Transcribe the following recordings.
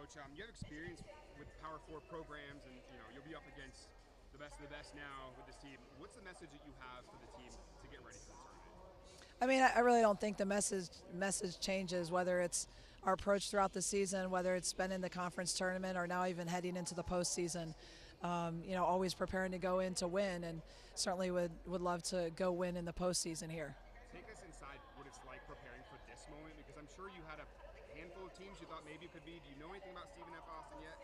Coach, you have experience with Power Four programs, and you'll be up against the best of the best now with this team. What's the message that you have for the team to get ready for the tournament? I mean, I really don't think the message changes, whether it's our approach throughout the season, whether it's been in the conference tournament or now even heading into the postseason. Always preparing to go in to win, and certainly would love to go win in the postseason here. Take us inside what it's like preparing for this moment, because I'm sure you had a handful of teams you thought maybe it could be. Do you know anything about Stephen F. Austin yet?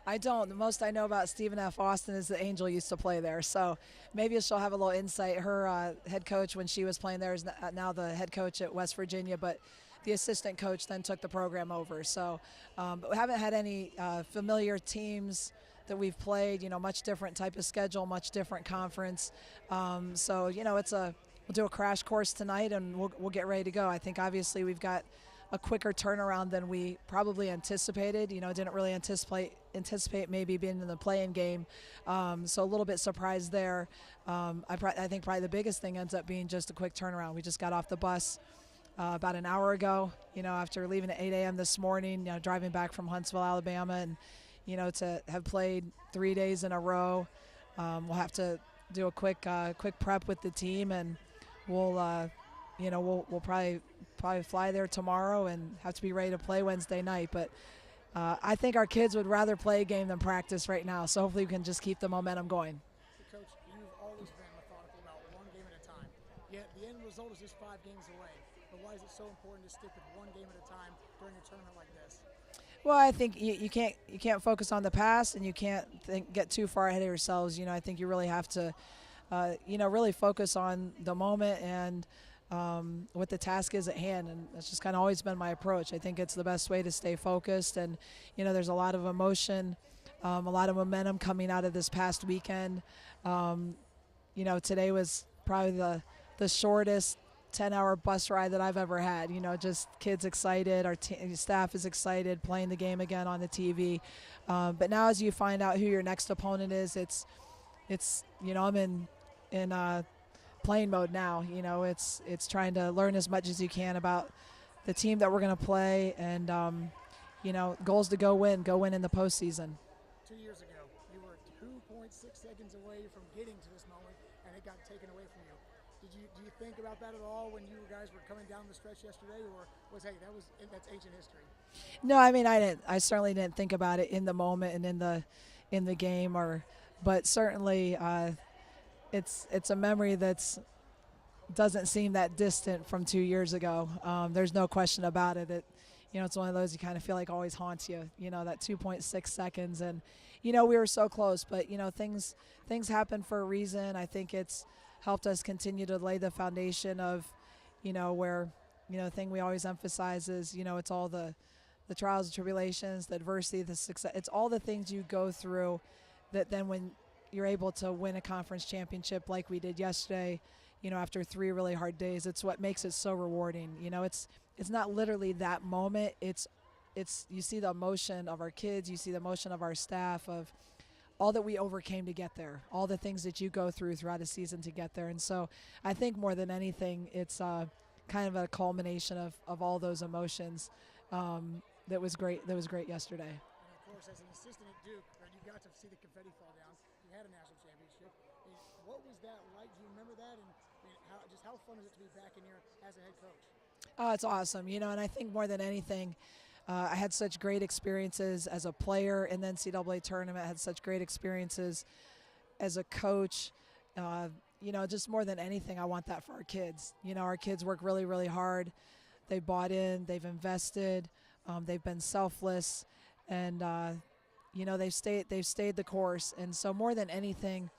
I don't. The most I know about Stephen F. Austin is the Angel used to play there. So maybe she'll have a little insight. Her head coach when she was playing there is now the head coach at West Virginia, but the assistant coach then took the program over. So but we haven't had any familiar teams that we've played. Much different type of schedule, much different conference. We'll do a crash course tonight, and we'll get ready to go. I think obviously we've got a quicker turnaround than we probably anticipated. Didn't really anticipate maybe being in the play-in game, so a little bit surprised there. I think probably the biggest thing ends up being just a quick turnaround. We just got off the bus about an hour ago, after leaving at 8 a.m. this morning, driving back from Huntsville, Alabama, and to have played 3 days in a row. We'll have to do a quick prep with the team, and we'll probably fly there tomorrow and have to be ready to play Wednesday night. But I think our kids would rather play a game than practice right now, so hopefully we can just keep the momentum going. Coach, you've always been methodical about one game at a time, yet the end result is just 5 games away. But why is it so important to stick with one game at a time during a tournament like this? Well, I think you can't focus on the past, and you can't get too far ahead of yourselves. I think you really have to really focus on the moment and what the task is at hand, and that's just kind of always been my approach. I think it's the best way to stay focused, and there's a lot of emotion, a lot of momentum coming out of this past weekend. Today was probably the shortest 10-hour bus ride that I've ever had. Just kids excited, our staff is excited, playing the game again on the TV. But now as you find out who your next opponent is, it's I'm in playing mode now. It's trying to learn as much as you can about the team that we're going to play, and goals to go win in the postseason. 2 years ago, you were 2.6 seconds away from getting to this moment, and it got taken away from you. Do you think about that at all when you guys were coming down the stretch yesterday, or that's ancient history? No, I mean I didn't. I certainly didn't think about it in the moment and in the game, but certainly it's a memory that's doesn't seem that distant from 2 years ago. There's no question about it. It's one of those you kind of feel like always haunts you. That 2.6 seconds, and we were so close, but things happen for a reason. I think it's helped us continue to lay the foundation of, where, the thing we always emphasize is, it's all the trials and tribulations, the adversity, the success. It's all the things you go through that then when you're able to win a conference championship like we did yesterday, after 3 really hard days, it's what makes it so rewarding. It's not literally that moment. It's you see the emotion of our kids, you see the emotion of our staff, of all that we overcame to get there, all the things that you go through throughout a season to get there. And so I think more than anything, it's kind of a culmination of all those emotions that was great yesterday. And of course, as an assistant at Duke, you got to see the confetti fall down. You had a national championship. What was that like? Do you remember that? And how fun is it to be back in here as a head coach? Oh, it's awesome. And I think more than anything, I had such great experiences as a player in the NCAA tournament. I had such great experiences as a coach. Just more than anything, I want that for our kids. Our kids work really, really hard. They bought in. They've invested. They've been selfless, and they've stayed the course. And so more than anything,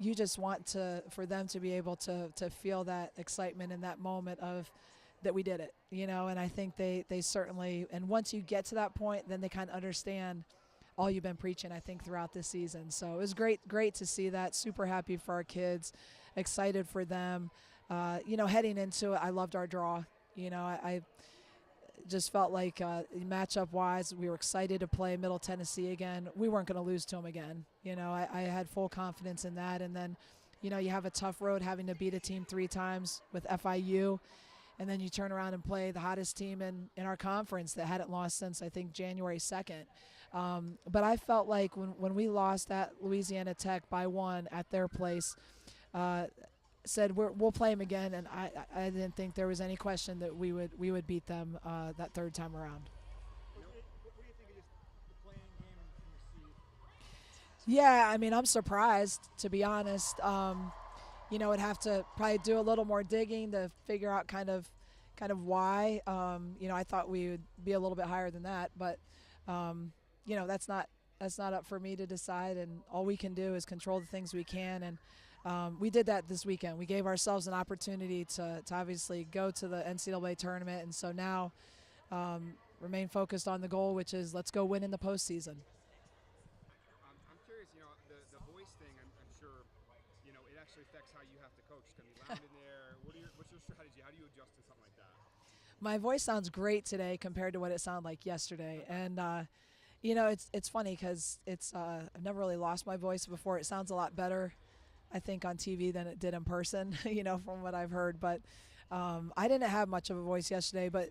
you just want for them to be able to feel that excitement in that moment of that we did it, and I think they certainly, and once you get to that point, then they kind of understand all you've been preaching, I think, throughout this season. So it was great to see that. Super happy for our kids, excited for them. Heading into it, I loved our draw. I just felt like matchup-wise, we were excited to play Middle Tennessee again. We weren't going to lose to them again. I had full confidence in that. And then, you have a tough road having to beat a team 3 times with FIU. and then you turn around and play the hottest team in our conference that hadn't lost since, I think, January 2nd. But I felt like when we lost at Louisiana Tech by 1 at their place, said we'll play them again, and I didn't think there was any question that we would beat them that third time around. What do you think of just the playing game in the seed? Yeah, I mean, I'm surprised, to be honest. I'd have to probably do a little more digging to figure out kind of why. I thought we would be a little bit higher than that, but that's not up for me to decide. And all we can do is control the things we can. And we did that this weekend. We gave ourselves an opportunity to obviously go to the NCAA tournament, and so now remain focused on the goal, which is let's go win in the postseason. I'm curious, the voice thing, I'm sure, it actually affects how you have to coach. It's going to be loud in there. What's your strategy? How do you adjust to something like that? My voice sounds great today compared to what it sounded like yesterday. And, it's funny because I've never really lost my voice before. It sounds a lot better, I think, on TV than it did in person, from what I've heard. But I didn't have much of a voice yesterday, but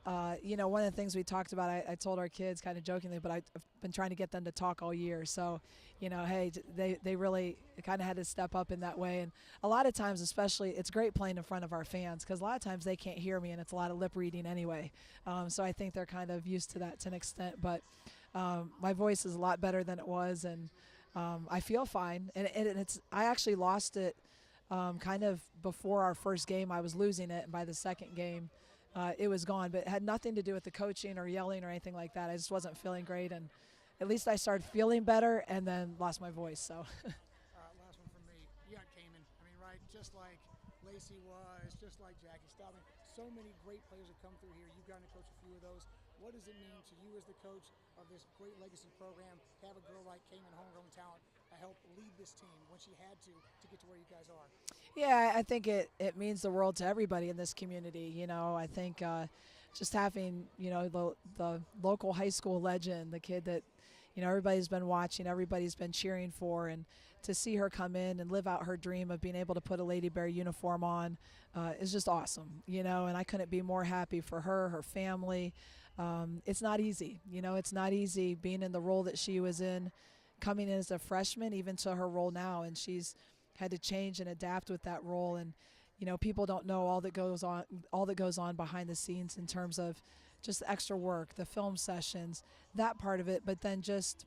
one of the things we talked about, I told our kids kind of jokingly, but I've been trying to get them to talk all year. So, hey, they really kind of had to step up in that way. And a lot of times, especially, it's great playing in front of our fans because a lot of times they can't hear me and it's a lot of lip reading anyway. So I think they're kind of used to that to an extent. But my voice is a lot better than it was, and I feel fine. And I actually lost it kind of before our first game. I was losing it, and by the second game, it was gone, but it had nothing to do with the coaching or yelling or anything like that. I just wasn't feeling great, and at least I started feeling better and then lost my voice. So. Last one from me. You got Kamen. I mean, right, just like Lacey was, just like Jackie Stallman. So many great players have come through here. You've gotten to coach a few of those. What does it mean to you as the coach of this great legacy program to have a girl like Kamen, homegrown talent, help lead this team when she had to get to where you guys are? Yeah, I think it means the world to everybody in this community. I think just having, the local high school legend, the kid that, everybody's been watching, everybody's been cheering for, and to see her come in and live out her dream of being able to put a Lady Bear uniform on is just awesome, and I couldn't be more happy for her family. It's not easy, it's not easy being in the role that she was in, coming in as a freshman, even to her role now, and she's had to change and adapt with that role. And people don't know all that goes on behind the scenes in terms of just the extra work, the film sessions, that part of it, but then just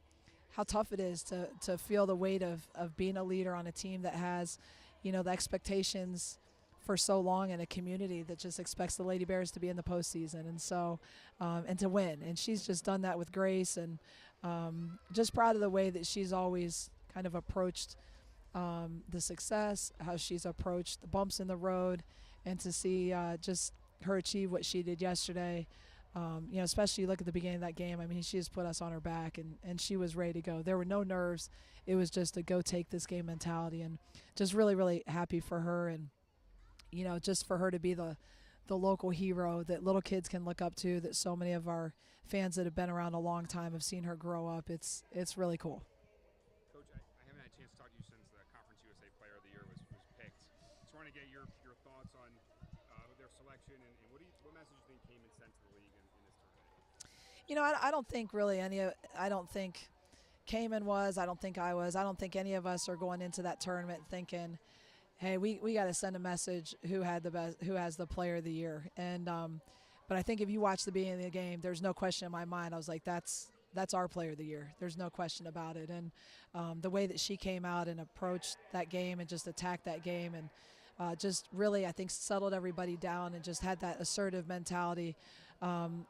how tough it is to feel the weight of being a leader on a team that has the expectations for so long in a community that just expects the Lady Bears to be in the postseason, and so and to win. And she's just done that with grace, and just proud of the way that she's always kind of approached the success, how she's approached the bumps in the road, and to see just her achieve what she did yesterday. Especially you look at the beginning of that game. I mean, she just put us on her back, and she was ready to go. There were no nerves. It was just a go take this game mentality, and just really, really happy for her. And just for her to be the local hero that little kids can look up to, that so many of our fans that have been around a long time have seen her grow up. It's really cool. Coach, I haven't had a chance to talk to you since the Conference USA Player of the Year was picked. Just want to get your thoughts on their selection, and what message do you think Kamen sent to the league in this tournament? I don't think really I don't think Kamen was. I don't think I was. I don't think any of us are going into that tournament thinking, hey, we got to send a message who has the Player of the Year. And but I think if you watch the beginning of the game, there's no question in my mind. I was like, that's our Player of the Year. There's no question about it. And the way that she came out and approached that game and just attacked that game, and just really, I think, settled everybody down and just had that assertive mentality.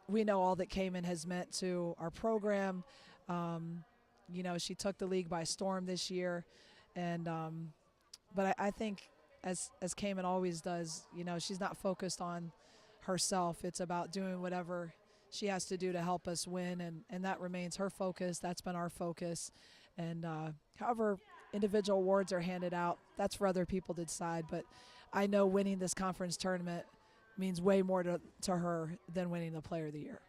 We know all that Kamen has meant to our program. She took the league by storm this year, and but I think as Kamen always does, she's not focused on herself. It's about doing whatever she has to do to help us win, and that remains her focus. That's been our focus. And however individual awards are handed out, that's for other people to decide. But I know winning this conference tournament means way more to her than winning the Player of the Year.